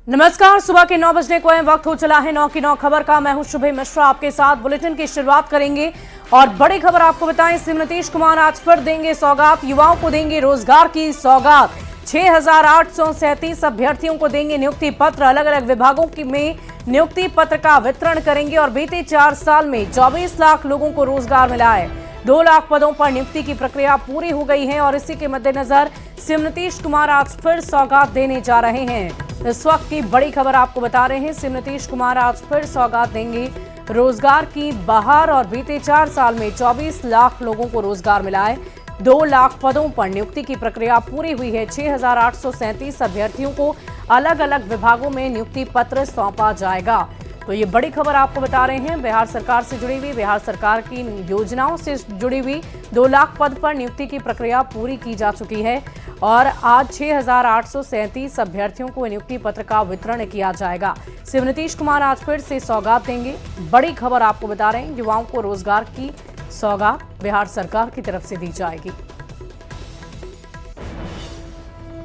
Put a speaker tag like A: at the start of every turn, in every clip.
A: नमस्कार, सुबह के 9 बजने को है, वक्त हो चला है 9 की 9 खबर का। मैं हूं शुभे मिश्रा, आपके साथ बुलेटिन की शुरुआत करेंगे और बड़ी खबर आपको बताएं। सीएम नीतीश कुमार आज फिर देंगे सौगात, युवाओं को देंगे रोजगार की सौगात। 6,837 अभ्यर्थियों को देंगे नियुक्ति पत्र, अलग अलग विभागों में नियुक्ति पत्र का वितरण करेंगे और बीते 4 साल में 24 लाख लोगों को रोजगार मिला है। 2 लाख पदों पर नियुक्ति की प्रक्रिया पूरी हो गई है और इसी के मद्देनजर सीएम नीतीश कुमार आज फिर सौगात देने जा रहे हैं। इस वक्त की बड़ी खबर आपको बता रहे हैं, सीएम नीतीश कुमार आज फिर सौगात देंगे रोजगार की बहार और बीते 4 साल में 24 लाख लोगों को रोजगार मिला है। 2 लाख पदों पर नियुक्ति की प्रक्रिया पूरी हुई है। 6,837 अभ्यर्थियों को अलग अलग विभागों में नियुक्ति पत्र सौंपा जाएगा। तो ये बड़ी खबर आपको बता रहे हैं, बिहार सरकार से जुड़ी हुई, बिहार सरकार की योजनाओं से जुड़ी हुई 2 लाख पद पर नियुक्ति की प्रक्रिया पूरी की जा चुकी है और आज 6,837 अभ्यर्थियों को नियुक्ति पत्र का वितरण किया जाएगा। सीएम नीतीश कुमार आज फिर से सौगात देंगे। बड़ी खबर आपको बता रहे हैं, युवाओं को रोजगार की सौगात बिहार सरकार की तरफ से दी जाएगी।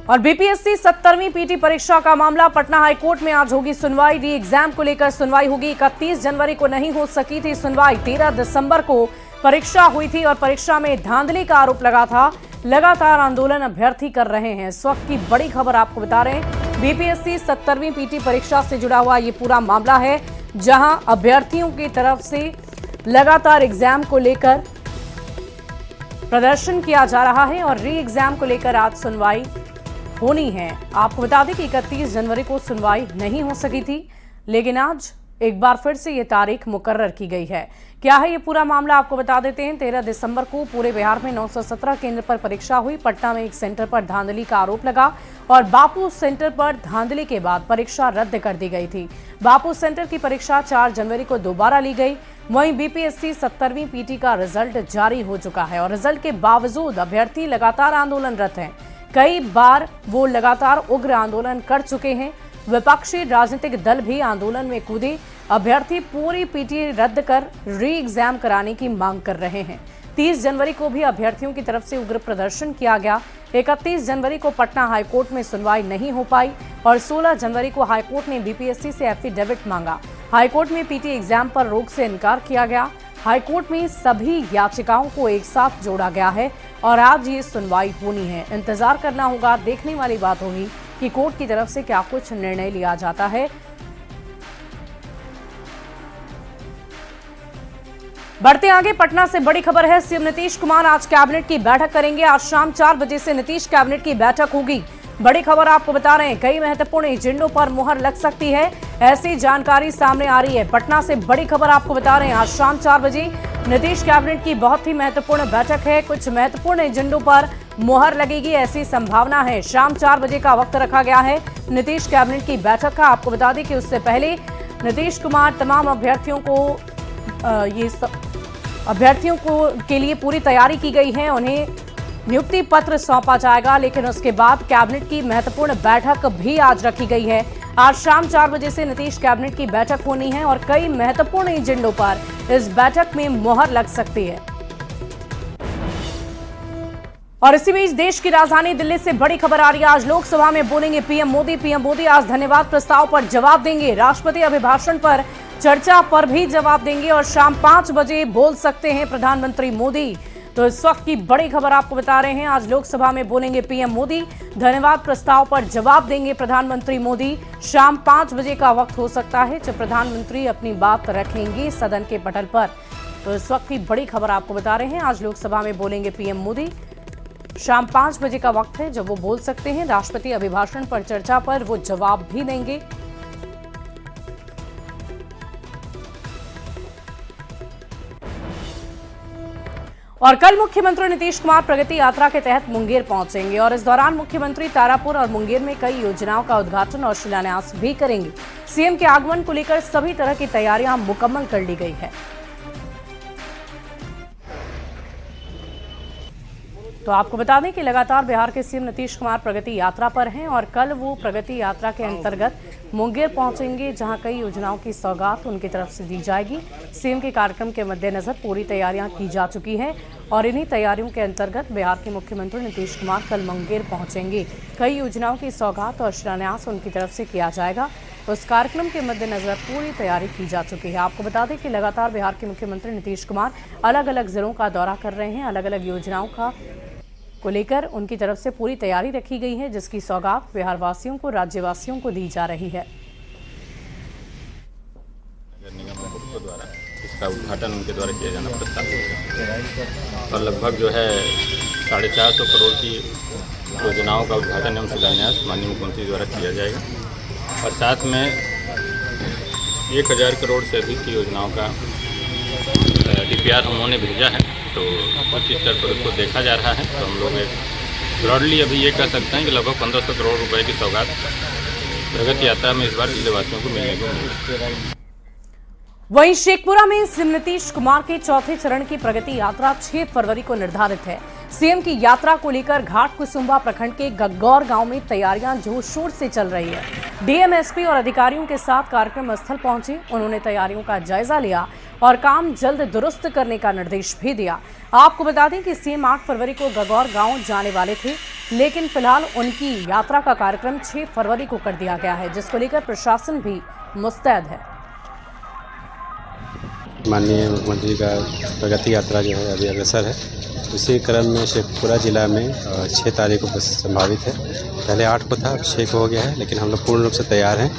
A: और बीपीएससी 70वीं पीटी परीक्षा का मामला, पटना हाईकोर्ट में आज होगी सुनवाई। री एग्जाम को लेकर सुनवाई होगी। 31 जनवरी को नहीं हो सकी थी सुनवाई। 13 दिसंबर को परीक्षा हुई थी और परीक्षा में धांधली का आरोप लगा था। लगातार आंदोलन अभ्यर्थी कर रहे हैं। इस वक्त की बड़ी खबर आपको बता रहे हैं, बीपीएससी 70वीं पीटी परीक्षा से जुड़ा हुआ ये पूरा मामला है, जहां अभ्यर्थियों की तरफ से लगातार एग्जाम को लेकर प्रदर्शन किया जा रहा है और री एग्जाम को लेकर आज सुनवाई होनी है। आपको बता दें कि 31 जनवरी को सुनवाई नहीं हो सकी थी, लेकिन आज एक बार फिर से ये तारीख मुकर्रर की गई है। क्या है ये पूरा मामला, आपको बता देते हैं। 13 दिसंबर को पूरे बिहार में 917 केंद्र पर परीक्षा हुई। पटना में एक सेंटर पर धांधली का आरोप लगा और बापू सेंटर पर धांधली के बाद परीक्षा रद्द कर दी गई थी। बापू सेंटर की परीक्षा 4 जनवरी को दोबारा ली गई। वहीं बीपीएससी 70वीं पीटी का रिजल्ट जारी हो चुका है और रिजल्ट के बावजूद अभ्यर्थी लगातार आंदोलनरत हैं। कई बार वो लगातार उग्र आंदोलन कर चुके हैं। विपक्षी राजनीतिक दल भी आंदोलन में कूदे। अभ्यर्थी पूरी पीटी रद्द कर री एग्जाम कराने की मांग कर रहे हैं। 30 जनवरी को भी अभ्यर्थियों की तरफ से उग्र प्रदर्शन किया गया। 31 जनवरी को पटना हाईकोर्ट में सुनवाई नहीं हो पाई और 16 जनवरी को हाईकोर्ट ने बीपीएससी से एफिडेविट मांगा। हाईकोर्ट में पीटी एग्जाम पर रोक से इनकार किया गया। हाईकोर्ट में सभी याचिकाओं को एक साथ जोड़ा गया है और आज ये सुनवाई होनी है। इंतजार करना होगा, देखने वाली बात होगी कि कोर्ट की तरफ से क्या कुछ निर्णय लिया जाता है। बढ़ते आगे, पटना से बड़ी खबर है, सीएम नीतीश कुमार आज कैबिनेट की बैठक करेंगे। आज शाम 4 बजे से नीतीश कैबिनेट की बैठक होगी। बड़ी खबर आपको बता रहे हैं, कई महत्वपूर्ण एजेंडों पर मुहर लग सकती है, ऐसी जानकारी सामने आ रही है। पटना से बड़ी खबर आपको बता रहे हैं, आज शाम 4 बजे नीतीश कैबिनेट की बहुत ही महत्वपूर्ण बैठक है। कुछ महत्वपूर्ण एजेंडों पर मुहर लगेगी, ऐसी संभावना है। शाम 4 बजे का वक्त रखा गया है नीतीश कैबिनेट की बैठक का। आपको बता दें कि उससे पहले नीतीश कुमार तमाम अभ्यर्थियों के लिए पूरी तैयारी की गई है। उन्हें नियुक्ति पत्र सौंपा जाएगा, लेकिन उसके बाद कैबिनेट की महत्वपूर्ण बैठक भी आज रखी गई है। आज शाम 4 बजे से नीतीश कैबिनेट की बैठक होनी है और कई महत्वपूर्ण एजेंडों पर इस बैठक में मुहर लग सकती है। और इसी बीच देश की राजधानी दिल्ली से बड़ी खबर आ रही है। आज लोकसभा में बोलेंगे पीएम मोदी। पीएम मोदी आज धन्यवाद प्रस्ताव पर जवाब देंगे। राष्ट्रपति अभिभाषण पर चर्चा पर भी जवाब देंगे और शाम 5 बजे बोल सकते हैं प्रधानमंत्री मोदी। तो इस वक्त की बड़ी खबर आपको बता रहे हैं, आज लोकसभा में बोलेंगे पीएम मोदी। धन्यवाद प्रस्ताव पर जवाब देंगे प्रधानमंत्री मोदी। शाम 5 बजे का वक्त हो सकता है जब प्रधानमंत्री अपनी बात रखेंगे सदन के पटल पर। तो इस वक्त की बड़ी खबर आपको बता रहे हैं, आज लोकसभा में बोलेंगे पीएम मोदी। शाम 5 बजे का वक्त है जब वो बोल सकते हैं। राष्ट्रपति अभिभाषण पर चर्चा पर वो जवाब भी देंगे। और कल मुख्यमंत्री नीतीश कुमार प्रगति यात्रा के तहत मुंगेर पहुंचेंगे और इस दौरान मुख्यमंत्री तारापुर और मुंगेर में कई योजनाओं का उद्घाटन और शिलान्यास भी करेंगे। सीएम के आगमन को लेकर सभी तरह की तैयारियां मुकम्मल कर ली गई है। तो आपको बता दें कि लगातार बिहार के सीएम नीतीश कुमार प्रगति यात्रा पर हैं और कल वो प्रगति यात्रा के अंतर्गत मुंगेर पहुंचेंगे, जहां कई योजनाओं की सौगात उनकी तरफ से दी जाएगी। सीएम के कार्यक्रम के मद्देनजर पूरी तैयारियां की जा चुकी हैं और इन्हीं तैयारियों के अंतर्गत बिहार के मुख्यमंत्री नीतीश कुमार कल मुंगेर पहुंचेंगे। कई योजनाओं की सौगात और शिलान्यास उनकी तरफ से किया जाएगा। उस कार्यक्रम के मद्देनजर पूरी तैयारी की जा चुकी है। आपको बता दें कि लगातार बिहार के मुख्यमंत्री नीतीश कुमार अलग अलग जिलों का दौरा कर रहे हैं। अलग अलग योजनाओं को लेकर उनकी तरफ से पूरी तैयारी रखी गई है, जिसकी सौगात बिहार वासियों को, राज्यवासियों को दी जा रही है।
B: नगर निगम द्वारा इसका उद्घाटन उनके द्वारा किया जाना प्रस्तावित और लगभग जो है 450 करोड़ की योजनाओं का उद्घाटन एवं शिलान्यास माननीय मुख्यमंत्री द्वारा किया जाएगा और साथ में 1000 करोड़ से अधिक की योजनाओं का DPR हम लोगों ने भेजा है, तो उच्च स्तर पर उसको देखा जा रहा है। तो हम लोग ब्रॉडली अभी ये कह सकते हैं कि लगभग 1500 करोड़ रुपए की सौगात प्रगति यात्रा में इस बार जिलेवासियों को मिलने को मिली।
A: वहीं शेखपुरा में सीएम नीतीश कुमार के चौथे चरण की प्रगति यात्रा 6 फरवरी को निर्धारित है। सीएम की यात्रा को लेकर घाट कुसुम्बा प्रखंड के गग्गौर गांव में तैयारियां जोर शोर से चल रही है। डीएम, एसपी और अधिकारियों के साथ कार्यक्रम स्थल पहुंचे। उन्होंने तैयारियों का जायजा लिया और काम जल्द दुरुस्त करने का निर्देश भी दिया। आपको बता दें कि सीएम 8 फरवरी को गग्गौर गांव जाने वाले थे, लेकिन फिलहाल उनकी यात्रा का कार्यक्रम 6 फरवरी को कर दिया गया है, जिसको लेकर प्रशासन भी मुस्तैद है।
C: माननीय मुख्यमंत्री का प्रगति यात्रा जो है अभी अग्रसर है। उसी क्रम में शेखपुरा जिला में 6 तारीख को संभावित है। पहले 8 को था, अब 6 को हो गया है, लेकिन हम लोग पूर्ण रूप से तैयार हैं।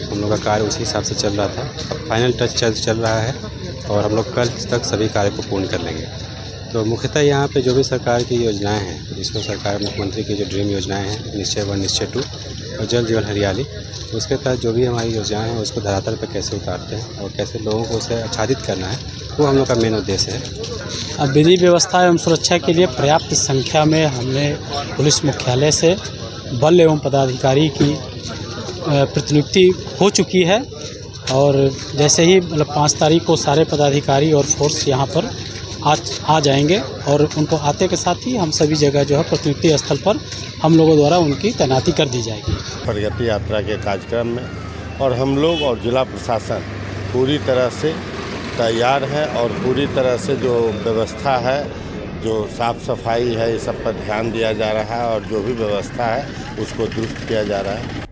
C: हम लोग का कार्य उसी हिसाब से चल रहा था, अब फाइनल टच चल रहा है और हम लोग कल तक सभी कार्य को पूर्ण कर लेंगे। तो मुख्यतः यहाँ पे जो भी सरकार की योजनाएं हैं, जिसमें सरकार मुख्यमंत्री की जो ड्रीम योजनाएं हैं, निश्चय 1, निश्चय 2 और जल जीवन हरियाली, तो उसके तहत जो भी हमारी योजनाएं हैं उसको धरातल पर कैसे उतारते हैं और कैसे लोगों को उसे आच्छादित करना है, वो हम लोग का मेन उद्देश्य है।
D: अब विधि व्यवस्था एवं सुरक्षा के लिए पर्याप्त संख्या में हमने पुलिस मुख्यालय से बल एवं पदाधिकारी की प्रतिनियुक्ति हो चुकी है और जैसे ही 5 तारीख को सारे पदाधिकारी और फोर्स यहाँ पर आ जाएंगे और उनको आते के साथ ही हम सभी जगह जो है प्रतिनियुक्ति स्थल पर हम लोगों द्वारा उनकी तैनाती कर दी जाएगी।
E: प्रगति यात्रा के कार्यक्रम में और हम लोग और जिला प्रशासन पूरी तरह से तैयार है और पूरी तरह से जो व्यवस्था है, जो साफ सफाई है, इस सब पर ध्यान दिया जा रहा है और जो भी व्यवस्था है उसको दुरुस्त किया जा रहा है।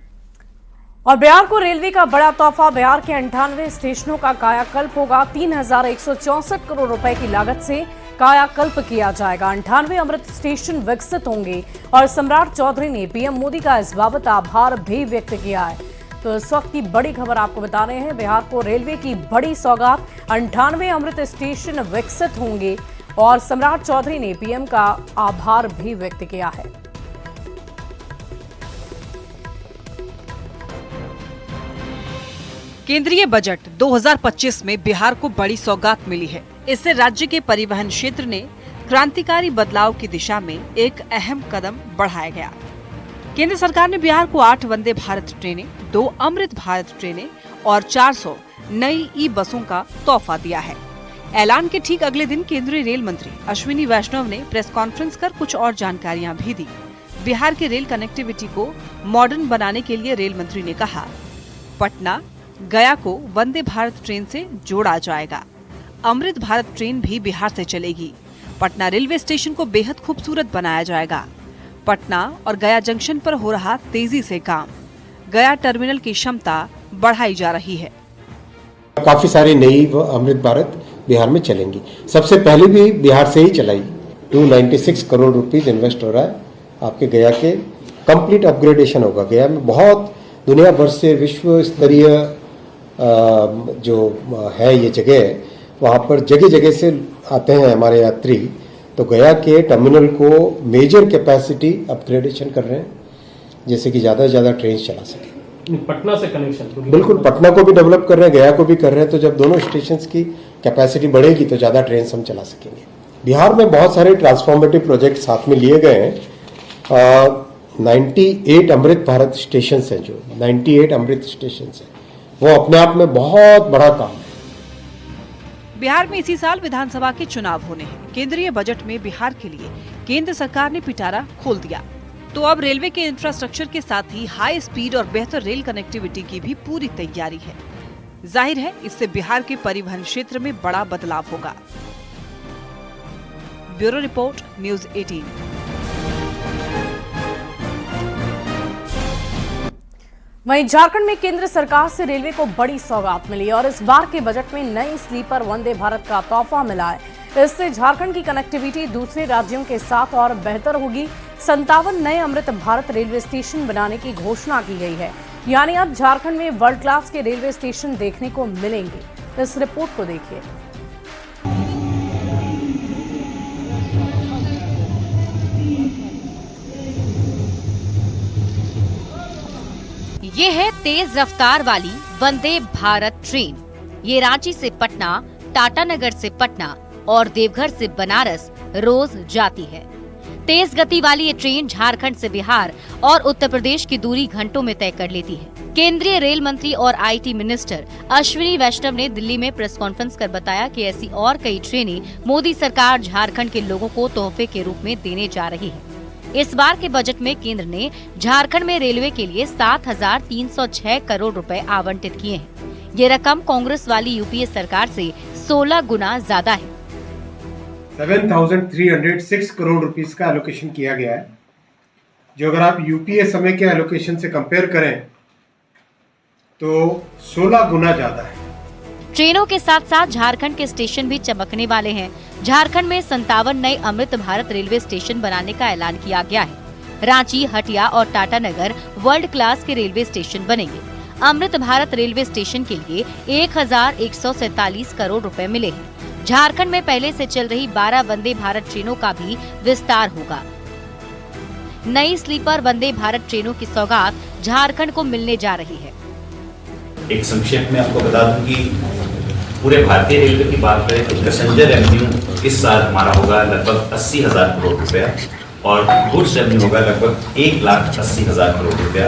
A: और बिहार को रेलवे का बड़ा तोहफा, बिहार के 98 स्टेशनों का कायाकल्प होगा। 3164 करोड़ रुपए की लागत से कायाकल्प किया जाएगा। 98 अमृत स्टेशन विकसित होंगे और सम्राट चौधरी ने पीएम मोदी का इस बाबत आभार भी व्यक्त किया है। तो इस वक्त की बड़ी खबर आपको बता रहे हैं, बिहार को रेलवे की बड़ी सौगात, 98 अमृत स्टेशन विकसित होंगे और सम्राट चौधरी ने पीएम का आभार भी व्यक्त किया है।
F: केंद्रीय बजट 2025 में बिहार को बड़ी सौगात मिली है। इससे राज्य के परिवहन क्षेत्र ने क्रांतिकारी बदलाव की दिशा में एक अहम कदम बढ़ाया गया। केंद्र सरकार ने बिहार को 8 वंदे भारत ट्रेनें, 2 अमृत भारत ट्रेनें और 400 नई ई बसों का तोहफा दिया है। ऐलान के ठीक अगले दिन केंद्रीय रेल मंत्री अश्विनी वैष्णव ने प्रेस कॉन्फ्रेंस कर कुछ और जानकारियां भी दी। बिहार के रेल कनेक्टिविटी को मॉडर्न बनाने के लिए रेल मंत्री ने कहा, पटना गया को वंदे भारत ट्रेन से जोड़ा जाएगा। अमृत भारत ट्रेन भी बिहार से चलेगी। पटना रेलवे स्टेशन को बेहद खूबसूरत बनाया जाएगा। पटना और गया जंक्शन पर हो रहा तेजी से काम। गया टर्मिनल की क्षमता बढ़ाई जा रही है।
G: काफी सारी नई अमृत भारत बिहार में चलेंगी। सबसे पहले भी बिहार से ही चलाई। 296 करोड़ रुपीस इन्वेस्ट हो रहा है आपके गया के। कंप्लीट अपग्रेडेशन होगा। गया में बहुत दुनिया भर से विश्व स्तरीय जो है ये जगह, वहाँ पर जगह जगह से आते हैं हमारे यात्री। तो गया के टर्मिनल को मेजर कैपेसिटी अपग्रेडेशन कर रहे हैं, जैसे कि ज़्यादा से ज़्यादा ट्रेन चला सके।
H: पटना से कनेक्शन
G: बिल्कुल, पटना को भी डेवलप कर रहे हैं, गया को भी कर रहे हैं। तो जब दोनों स्टेशन की कैपेसिटी बढ़ेगी तो ज़्यादा ट्रेन हम चला सकेंगे। बिहार में बहुत सारे ट्रांसफॉर्मेटिव प्रोजेक्ट साथ में लिए गए हैं। 98 अमृत भारत स्टेशन है, जो 98 अमृत स्टेशन है, वो अपने आप में बहुत बड़ा काम है।
F: बिहार में इसी साल विधानसभा के चुनाव होने हैं। केंद्रीय बजट में बिहार के लिए केंद्र सरकार ने पिटारा खोल दिया, तो अब रेलवे के इंफ्रास्ट्रक्चर के साथ ही हाई स्पीड और बेहतर रेल कनेक्टिविटी की भी पूरी तैयारी है। जाहिर है इससे बिहार के परिवहन क्षेत्र में बड़ा बदलाव होगा। Bureau report, news 18।
A: वहीं झारखंड में केंद्र सरकार से रेलवे को बड़ी सौगात मिली और इस बार के बजट में नई स्लीपर वंदे भारत का तोहफा मिला है। इससे झारखंड की कनेक्टिविटी दूसरे राज्यों के साथ और बेहतर होगी। 57 नए अमृत भारत रेलवे स्टेशन बनाने की घोषणा की गई है, यानी अब झारखंड में वर्ल्ड क्लास के रेलवे स्टेशन देखने को मिलेंगे। इस रिपोर्ट को देखिए।
H: ये है तेज रफ्तार वाली वंदे भारत ट्रेन। ये रांची से पटना, टाटानगर से पटना और देवघर से बनारस रोज जाती है। तेज गति वाली ये ट्रेन झारखंड से बिहार और उत्तर प्रदेश की दूरी घंटों में तय कर लेती है। केंद्रीय रेल मंत्री और आईटी मिनिस्टर अश्विनी वैष्णव ने दिल्ली में प्रेस कॉन्फ्रेंस कर बताया कि ऐसी और कई ट्रेनें मोदी सरकार झारखंड के लोगों को तोहफे के रूप में देने जा रही है। इस बार के बजट में केंद्र ने झारखंड में रेलवे के लिए 7,306 करोड़ रुपए आवंटित किए हैं। ये रकम कांग्रेस वाली यूपीए सरकार से 16 गुना ज्यादा है।
G: 7,306 करोड़ रुपीस का एलोकेशन किया गया है, जो अगर आप यूपीए समय के एलोकेशन से कंपेयर करें तो 16 गुना ज्यादा है।
H: ट्रेनों के साथ साथ झारखंड के स्टेशन भी चमकने वाले हैं। झारखंड में 57 नए अमृत भारत रेलवे स्टेशन बनाने का ऐलान किया गया है। रांची, हटिया और टाटानगर वर्ल्ड क्लास के रेलवे स्टेशन बनेंगे। अमृत भारत रेलवे स्टेशन के लिए 1,147 करोड़ रुपए मिले हैं। झारखंड में पहले से चल रही 12 वंदे भारत ट्रेनों का भी विस्तार होगा। नई स्लीपर वंदे भारत ट्रेनों की सौगात झारखंड को मिलने जा रही है।
I: एक संक्षेप में आपको बता दूं कि पूरे भारतीय रेलवे की बात करें तो पैसेंजर रेवेन्यू इस साल हमारा होगा लगभग 80,000 करोड़ रुपया और गुड्स रेवेन्यू होगा लगभग 1,80,000 करोड़ रुपया।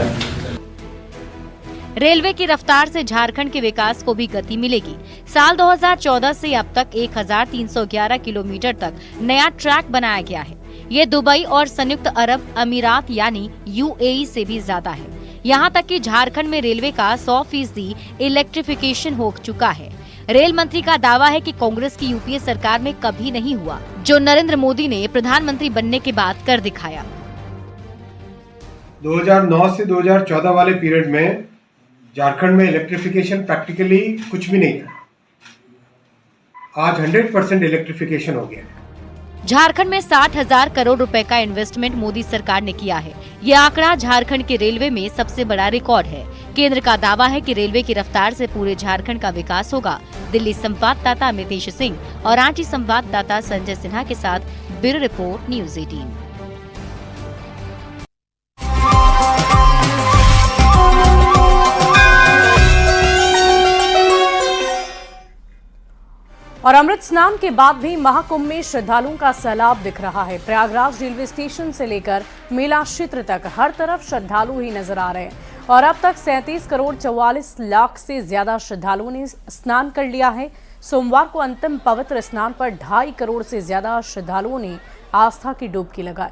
H: रेलवे की रफ्तार से झारखंड के विकास को भी गति मिलेगी। साल 2014 से अब तक 1,311 किलोमीटर तक नया ट्रैक बनाया गया है। ये दुबई और संयुक्त अरब अमीरात यानी यूएई से भी ज्यादा है। यहाँ तक कि झारखंड में रेलवे का 100% इलेक्ट्रिफिकेशन हो चुका है। रेल मंत्री का दावा है कि कांग्रेस की यूपीए सरकार में कभी नहीं हुआ, जो नरेंद्र मोदी ने प्रधानमंत्री बनने के बाद कर दिखाया।
G: 2009 से 2014 वाले पीरियड में झारखंड में इलेक्ट्रिफिकेशन प्रैक्टिकली कुछ भी नहीं था। आज 100% इलेक्ट्रिफिकेशन हो गया है।
H: झारखंड में 60,000 करोड़ रुपए का इन्वेस्टमेंट मोदी सरकार ने किया है। ये आंकड़ा झारखंड के रेलवे में सबसे बड़ा रिकॉर्ड है। केंद्र का दावा है कि रेलवे की रफ्तार से पूरे झारखंड का विकास होगा। दिल्ली संवाददाता अमितेश सिंह और रांची संवाददाता संजय सिन्हा के साथ ब्यूरो रिपोर्ट, न्यूज़ 18।
A: और अमृत स्नान के बाद भी महाकुंभ में श्रद्धालुओं का सैलाब दिख रहा है। प्रयागराज रेलवे स्टेशन से लेकर मेला क्षेत्र तक हर तरफ श्रद्धालु ही नजर आ रहे हैं और अब तक 37 करोड़ 44 लाख से ज्यादा श्रद्धालुओं ने स्नान कर लिया है। सोमवार को अंतिम पवित्र स्नान पर 2.5 करोड़ से ज्यादा श्रद्धालुओं ने आस्था की डुबकी लगाई।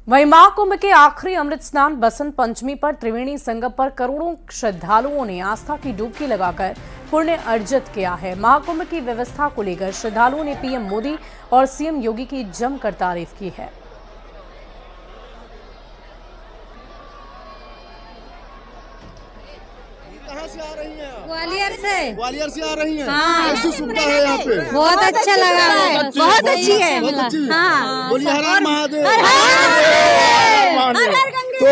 A: वहीं महाकुंभ के आखिरी अमृत स्नान बसंत पंचमी पर त्रिवेणी संगम पर करोड़ों श्रद्धालुओं ने आस्था की डुबकी लगाकर पुण्य अर्जित किया है। महाकुंभ की व्यवस्था को लेकर श्रद्धालुओं ने पीएम मोदी और सीएम योगी की जमकर तारीफ की है।
J: कहाँ से आ रही हैं?
K: ग्वालियर से।
J: ग्वालियर से आ रही हैं?
K: हाँ।
J: कैसी सुविधा है यहाँ पे?
K: बहुत अच्छा लगा है, बहुत अच्छी है।
J: बहुत अच्छी है।
K: हाँ।
J: बोलिए हर हर महादेव।
K: हर हर
J: तो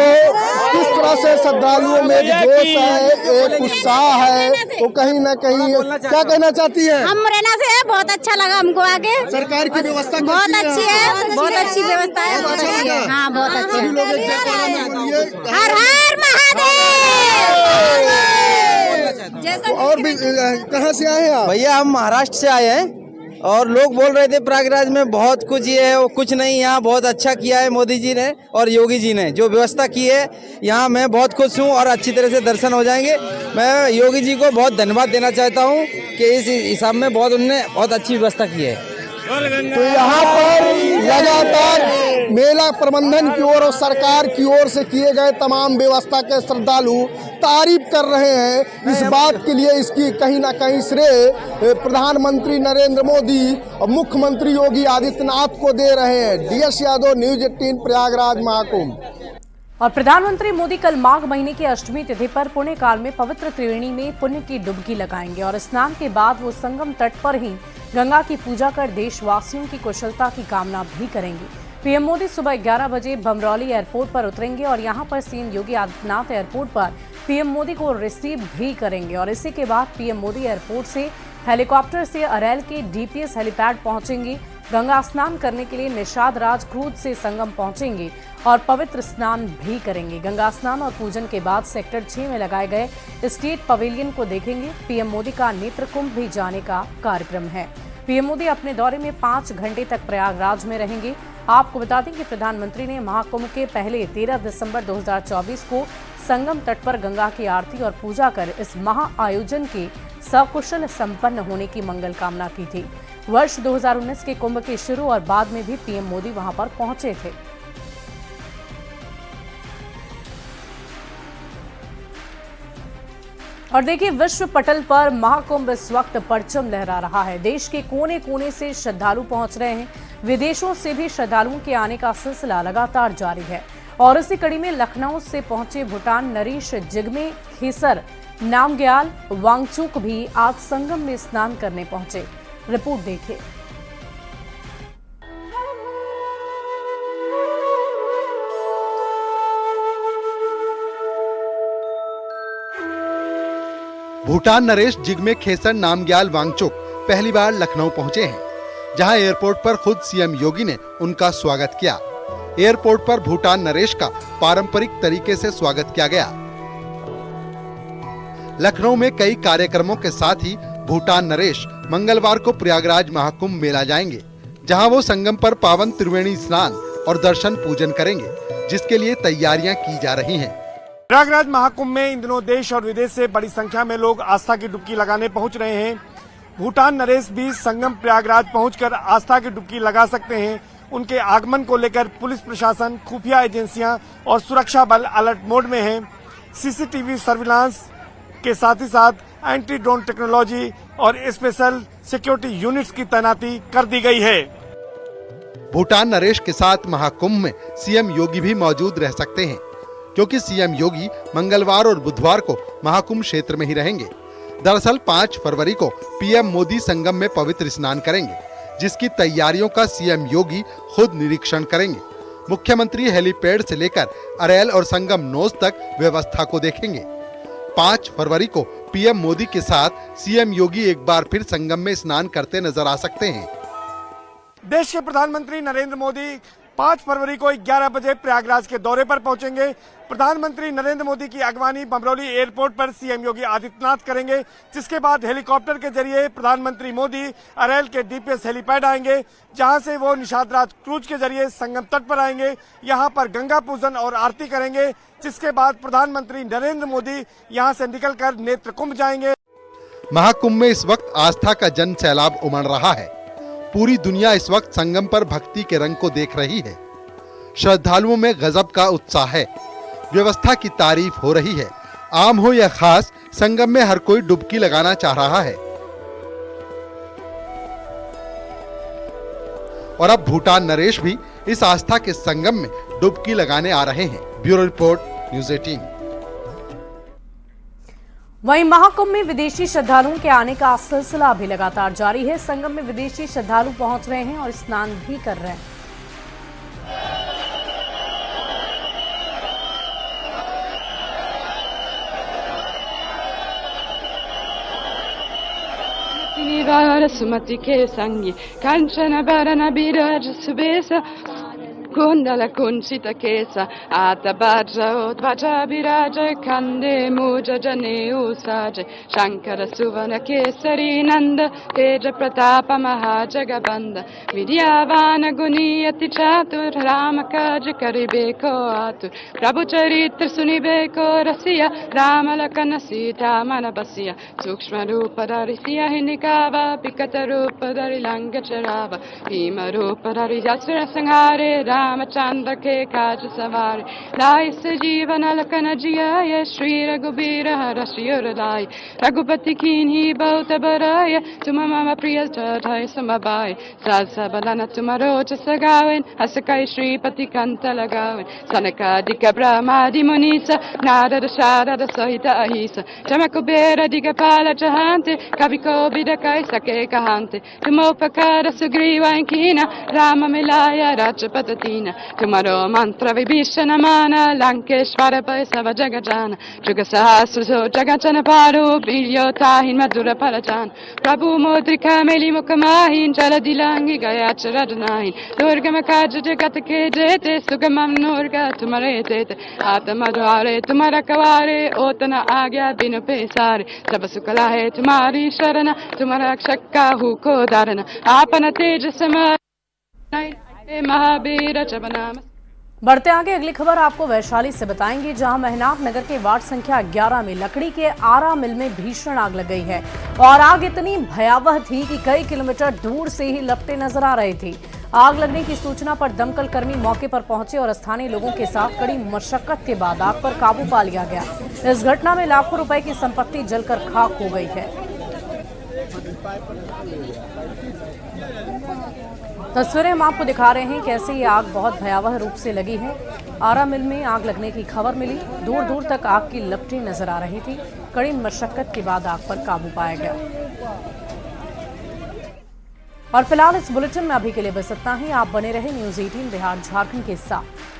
J: किस तरह से श्रद्धालुओं में जोश है, एक उत्साह है, तो कहीं न कहीं क्या कहना चाहती है?
K: हम मुरैना से है, बहुत अच्छा लगा हमको आके।
J: सरकार की व्यवस्था
K: बहुत अच्छी है, बहुत अच्छी व्यवस्था है, बहुत अच्छी है। हाँ, बहुत अच्छी
J: सभी लोग एक जयकारा में बोलिए
K: हर हर महादेव।
J: और भी कहाँ से आए हैं आप?
L: भैया हम महाराष्ट्र से आए हैं और लोग बोल रहे थे प्रयागराज में बहुत कुछ ये है, वो कुछ नहीं। यहाँ बहुत अच्छा किया है मोदी जी ने और योगी जी ने जो व्यवस्था की है, यहाँ मैं बहुत खुश हूँ और अच्छी तरह से दर्शन हो जाएंगे। मैं योगी जी को बहुत धन्यवाद देना चाहता हूँ कि इस हिसाब में उन्होंने बहुत अच्छी व्यवस्था की है।
J: तो यहाँ पर लगातार मेला प्रबंधन की ओर और सरकार की ओर से किए गए तमाम व्यवस्था के श्रद्धालु तारीफ कर रहे हैं। इस बात के लिए इसकी कहीं ना कहीं श्रेय प्रधानमंत्री नरेंद्र मोदी और मुख्यमंत्री योगी आदित्यनाथ को दे रहे हैं। DS Yadav, news 18 Prayagraj Mahakumbh.
A: और प्रधानमंत्री मोदी कल माघ महीने की अष्टमी तिथि पर पुण्य काल में पवित्र त्रिवेणी में पुण्य की डुबकी लगाएंगे और स्नान के बाद वो संगम तट पर ही गंगा की पूजा कर देशवासियों की कुशलता की कामना भी करेंगे। पीएम मोदी सुबह 11 बजे बमरौली एयरपोर्ट पर उतरेंगे और यहां पर सीएम योगी आदित्यनाथ एयरपोर्ट पर पीएम मोदी को रिसीव भी करेंगे और इसी के बाद पीएम मोदी एयरपोर्ट से हेलीकॉप्टर से अरैल के DPS हेलीपैड पहुंचेंगे। गंगा स्नान करने के लिए निषाद राज क्रूज से संगम पहुंचेंगे और पवित्र स्नान भी करेंगे। गंगा स्नान और पूजन के बाद सेक्टर 6 में लगाए गए स्टेट पवेलियन को देखेंगे। पीएम मोदी का नेत्र कुंभ भी जाने का कार्यक्रम है। पीएम मोदी अपने दौरे में 5 घंटे तक प्रयागराज में रहेंगे। आपको बता दें कि प्रधानमंत्री ने महाकुंभ के पहले 13 दिसंबर 2024 को संगम तट पर गंगा की आरती और पूजा कर इस महा आयोजन के सकुशल संपन्न होने की मंगल कामना की थी। वर्ष 2019 के कुंभ के शुरू और बाद में भी पीएम मोदी वहां पर पहुंचे थे। और देखिए, विश्व पटल पर महाकुंभ इस वक्त परचम लहरा रहा है। देश के कोने कोने से श्रद्धालु पहुंच रहे हैं। विदेशों से भी श्रद्धालुओं के आने का सिलसिला लगातार जारी है और इसी कड़ी में लखनऊ से पहुंचे भूटान नरेश जिग्मे खेसर नामग्याल वांगचुक भी आज संगम में स्नान करने पहुंचे। रिपोर्ट देखिए।
M: भूटान नरेश जिग्मे खेसर नामग्याल वांगचुक पहली बार लखनऊ पहुंचे हैं, जहां एयरपोर्ट पर खुद सीएम योगी ने उनका स्वागत किया। एयरपोर्ट पर भूटान नरेश का पारंपरिक तरीके से स्वागत किया गया। लखनऊ में कई कार्यक्रमों के साथ ही भूटान नरेश मंगलवार को प्रयागराज महाकुंभ मेला जाएंगे, जहां वो संगम पर पावन त्रिवेणी स्नान और दर्शन पूजन करेंगे, जिसके लिए तैयारियां की जा रही हैं।
N: प्रयागराज महाकुंभ में इन दिनों देश और विदेश से बड़ी संख्या में लोग आस्था की डुबकी लगाने पहुंच रहे हैं। भूटान नरेश भी संगम प्रयागराज पहुंचकर आस्था की डुबकी लगा सकते हैं। उनके आगमन को लेकर पुलिस प्रशासन, खुफिया एजेंसियां और सुरक्षा बल अलर्ट मोड में हैं। CCTV सर्विलांस के साथ ही साथ एंटी ड्रोन टेक्नोलॉजी और स्पेशल सिक्योरिटी यूनिट्स की तैनाती कर दी गई है।
M: भूटान नरेश के साथ महाकुंभ में सीएम योगी भी मौजूद रह सकते हैं, क्योंकि सीएम योगी मंगलवार और बुधवार को महाकुंभ क्षेत्र में ही रहेंगे। दरअसल 5 फरवरी को पीएम मोदी संगम में पवित्र स्नान करेंगे, जिसकी तैयारियों का सीएम योगी खुद निरीक्षण करेंगे। मुख्यमंत्री हेलीपैड से लेकर अरैल और संगम नोज तक व्यवस्था को देखेंगे। 5 फरवरी को पीएम मोदी के साथ सीएम योगी एक बार फिर संगम में स्नान करते नजर आ सकते हैं।
N: देश के प्रधानमंत्री नरेंद्र मोदी 5 फरवरी को 11 बजे प्रयागराज के दौरे पर पहुंचेंगे। प्रधानमंत्री नरेंद्र मोदी की अगवानी बमरौली एयरपोर्ट पर सीएम योगी आदित्यनाथ करेंगे, जिसके बाद हेलीकॉप्टर के जरिए प्रधानमंत्री मोदी अरैल के DPS हेलीपैड आएंगे, जहां से वो निषाद राज क्रूज के जरिए संगम तट पर आएंगे। यहां पर गंगा पूजन और आरती करेंगे, जिसके बाद प्रधानमंत्री नरेंद्र मोदी यहां से निकलकर नेत्र कुंभ जाएंगे।
M: महाकुंभ में इस वक्त आस्था का जन सैलाब उमड़ रहा है। पूरी दुनिया इस वक्त संगम पर भक्ति के रंग को देख रही है। श्रद्धालुओं में गजब का उत्साह है। व्यवस्था की तारीफ हो रही है। आम हो या खास, संगम में हर कोई डुबकी लगाना चाह रहा है। और अब भूटान नरेश भी इस आस्था के संगम में डुबकी लगाने आ रहे हैं। Bureau report, news 18।
A: वहीं महाकुंभ में विदेशी श्रद्धालुओं के आने का सिलसिला भी लगातार जारी है। संगम में विदेशी श्रद्धालु पहुंच रहे हैं और स्नान भी कर रहे हैं।
O: सुमति के संगी कंचन बरन बिराज Subesh Kundala Kunchita Kesa Atabaja Utvaja Viraja Kande Muja Jane Usaja Shankara Suvana Kesari Nanda Teja Pratapa Mahajagabanda Vidyavana Guniyati Chatur Ramakaja Karibeko Atur Prabhu Charitra Sunibeko Rasiya Ramalakana Sita Manabasiya Sukshma Rupadari Siya Hindikava Pikata Rupadari Langa Charava Bhima Rupadari Yasura Sanghare Ramachandra ke kaj savari lai sajivana lakana jiya Shri Raghubira Harashiyuradai Raghupati kinhi bauta baraya Tuma mama priya tatai samabai Salsa balana tumarocha sagawin Hasakai Shri Pati kanta lagawin Sanaka dika brahmadi munisa Nada da shada da sahita ahisa Chamakubera diga pala jahante Kaviko bidakai sake kahante Tumopakara sugriva inkina Rama milaya rajapatatina Tumaro mantra vibhishana mana Lankeshvara paisava jagajana Juga sahasra jagajana paru Bilyo tahin madhura parajana Prabhu modrika meli mukamahin Jala dilangi gaya charadanahin Durga makaja jagata ke jete Sugamam nurga tumare tete Ata madhare tumara kavare Otana agya binu pesare Sabasukala hai tumari sharana Tumara kshakka huko dharana Apana teja samar Mahavir जबनाम।
A: बढ़ते आगे अगली खबर आपको वैशाली से बताएंगे, जहां मेहनाब नगर के ward संख्या 11 में लकड़ी के आरा मिल में भीषण आग लग गई है और आग इतनी भयावह थी कि कई किलोमीटर दूर से ही लपटें नजर आ रही थी। आग लगने की सूचना पर दमकल कर्मी मौके पर पहुंचे और स्थानीय लोगों के साथ कड़ी मशक्कत के बाद आग पर काबू पा लिया गया। इस घटना में लाखों रुपए की संपत्ति जलकर खाक हो गई है। तस्वीरें हम आपको दिखा रहे हैं कैसे ये आग बहुत भयावह रूप से लगी है। आरा मिल में आग लगने की खबर मिली, दूर दूर तक आग की लपटें नजर आ रही थी। कड़ी मशक्कत के बाद आग पर काबू पाया गया। और फिलहाल इस बुलेटिन में अभी के लिए बस इतना ही। आप बने रहे न्यूज़ 18 बिहार झारखंड के साथ।